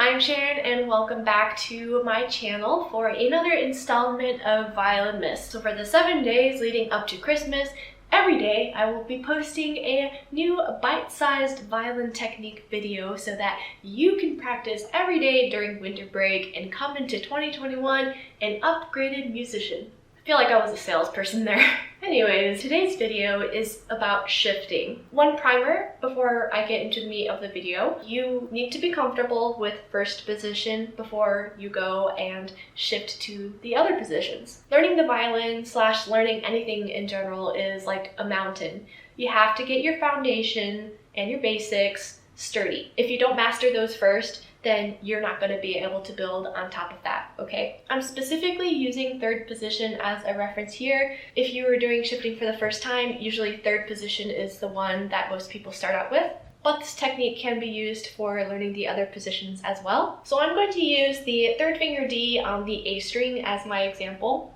I'm Sharon and welcome back to my channel for another installment of Violinmas. So for the 7 days leading up to Christmas, every day I will be posting a new bite-sized violin technique video so that you can practice every day during winter break and come into 2021 an upgraded musician. I feel like I was a salesperson there. Anyways, today's video is about shifting. One primer before I get into the meat of the video. You need to be comfortable with first position before you go and shift to the other positions. Learning the violin / learning anything in general is like a mountain. You have to get your foundation and your basics sturdy. If you don't master those first, then you're not going to be able to build on top of that, okay? I'm specifically using third position as a reference here. If you were doing shifting for the first time, usually third position is the one that most people start out with, but this technique can be used for learning the other positions as well. So I'm going to use the third finger D on the A string as my example.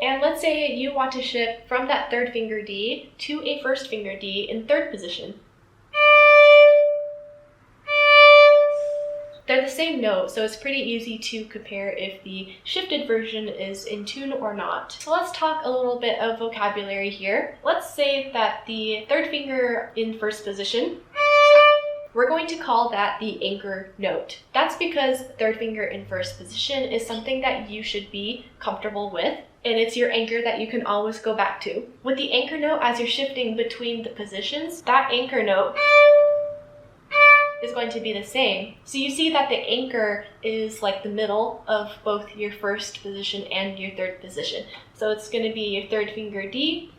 And let's say you want to shift from that third finger D to a first finger D in third position. They're the same note, so it's pretty easy to compare if the shifted version is in tune or not. So let's talk a little bit of vocabulary here. Let's say that the third finger in first position, we're going to call that the anchor note. That's because third finger in first position is something that you should be comfortable with, and it's your anchor that you can always go back to. With the anchor note, as you're shifting between the positions, that anchor note is going to be the same. So you see that the anchor is like the middle of both your first position and your third position. So it's going to be your third finger D,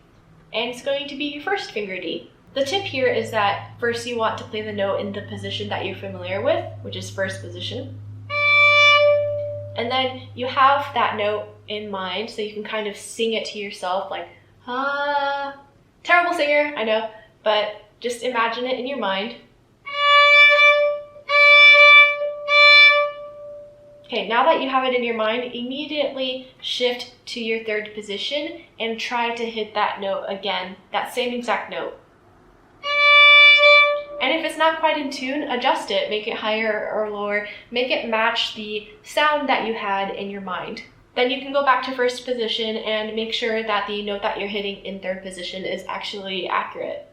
and it's going to be your first finger D. The tip here is that first you want to play the note in the position that you're familiar with, which is first position. And then you have that note in mind, so you can kind of sing it to yourself like, ah. Terrible singer, I know, but just imagine it in your mind. Okay, now that you have it in your mind, immediately shift to your third position and try to hit that note again, that same exact note. And if it's not quite in tune, adjust it, make it higher or lower, make it match the sound that you had in your mind. Then you can go back to first position and make sure that the note that you're hitting in third position is actually accurate.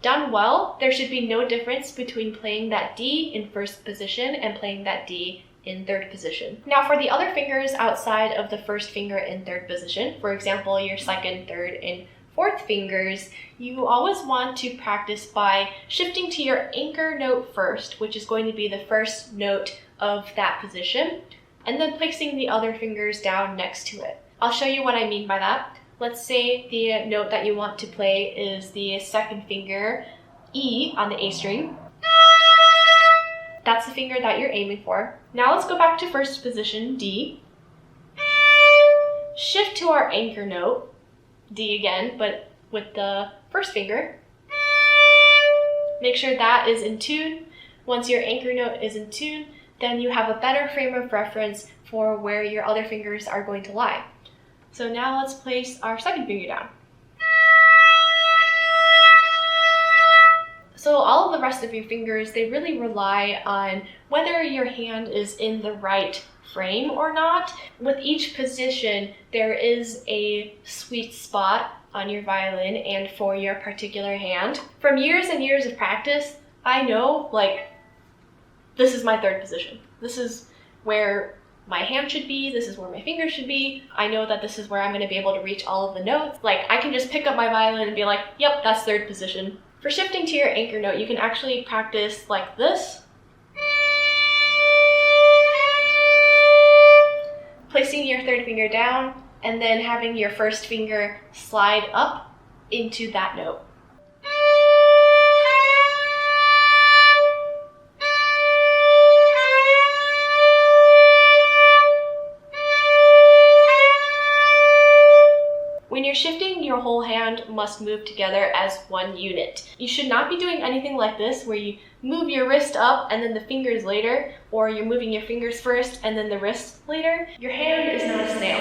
Done well, there should be no difference between playing that D in first position and playing that D in third position. Now for the other fingers outside of the first finger in third position, for example, your second, third, and fourth fingers, you always want to practice by shifting to your anchor note first, which is going to be the first note of that position, and then placing the other fingers down next to it. I'll show you what I mean by that. Let's say the note that you want to play is the second finger, E, on the A string. That's the finger that you're aiming for. Now let's go back to first position, D. Shift to our anchor note, D again, but with the first finger. Make sure that is in tune. Once your anchor note is in tune, then you have a better frame of reference for where your other fingers are going to lie. So now let's place our second finger down. So all of the rest of your fingers, they really rely on whether your hand is in the right frame or not. With each position, there is a sweet spot on your violin and for your particular hand. From years and years of practice, I know, like, this is my third position. This is where my hand should be, this is where my fingers should be. I know that this is where I'm going to be able to reach all of the notes. Like, I can just pick up my violin and be like, yep, that's third position. For shifting to your anchor note, you can actually practice like this. Placing your third finger down and then having your first finger slide up into that note. When you're shifting, your whole hand must move together as one unit. You should not be doing anything like this where you move your wrist up and then the fingers later, or you're moving your fingers first and then the wrist later. Your hand is not a snail,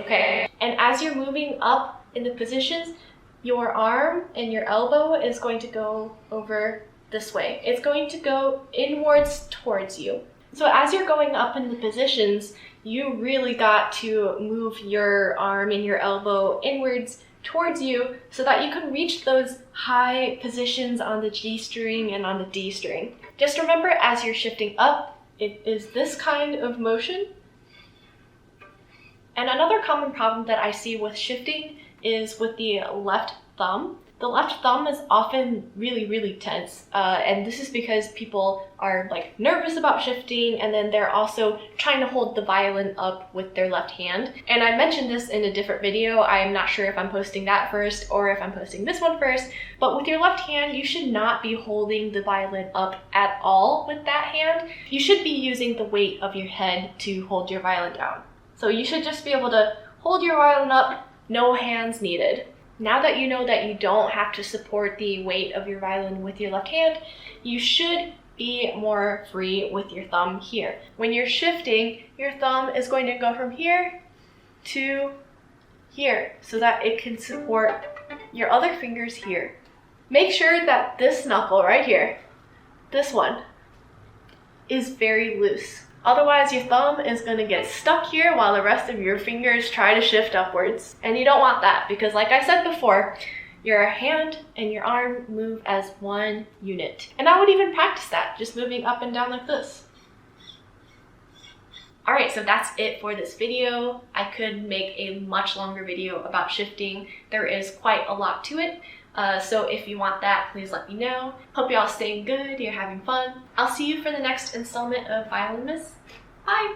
okay? And as you're moving up in the positions, your arm and your elbow is going to go over this way. It's going to go inwards towards you. So as you're going up in the positions, you really got to move your arm and your elbow inwards towards you so that you can reach those high positions on the G string and on the D string. Just remember, as you're shifting up, it is this kind of motion. And another common problem that I see with shifting is with the left thumb. The left thumb is often really tense, and this is because people are like nervous about shifting, and then they're also trying to hold the violin up with their left hand. And I mentioned this in a different video. I'm not sure if I'm posting that first or if I'm posting this one first, but with your left hand, you should not be holding the violin up at all with that hand. You should be using the weight of your head to hold your violin down. So you should just be able to hold your violin up, no hands needed. Now that you know that you don't have to support the weight of your violin with your left hand, you should be more free with your thumb here. When you're shifting, your thumb is going to go from here to here so that it can support your other fingers here. Make sure that this knuckle right here, this one, is very loose. Otherwise, your thumb is going to get stuck here while the rest of your fingers try to shift upwards. And you don't want that because, like I said before, your hand and your arm move as one unit. And I would even practice that, just moving up and down like this. Alright, so that's it for this video. I could make a much longer video about shifting. There is quite a lot to it. So if you want that, please let me know. Hope you're all staying good, you're having fun. I'll see you for the next installment of Violinmas. Bye!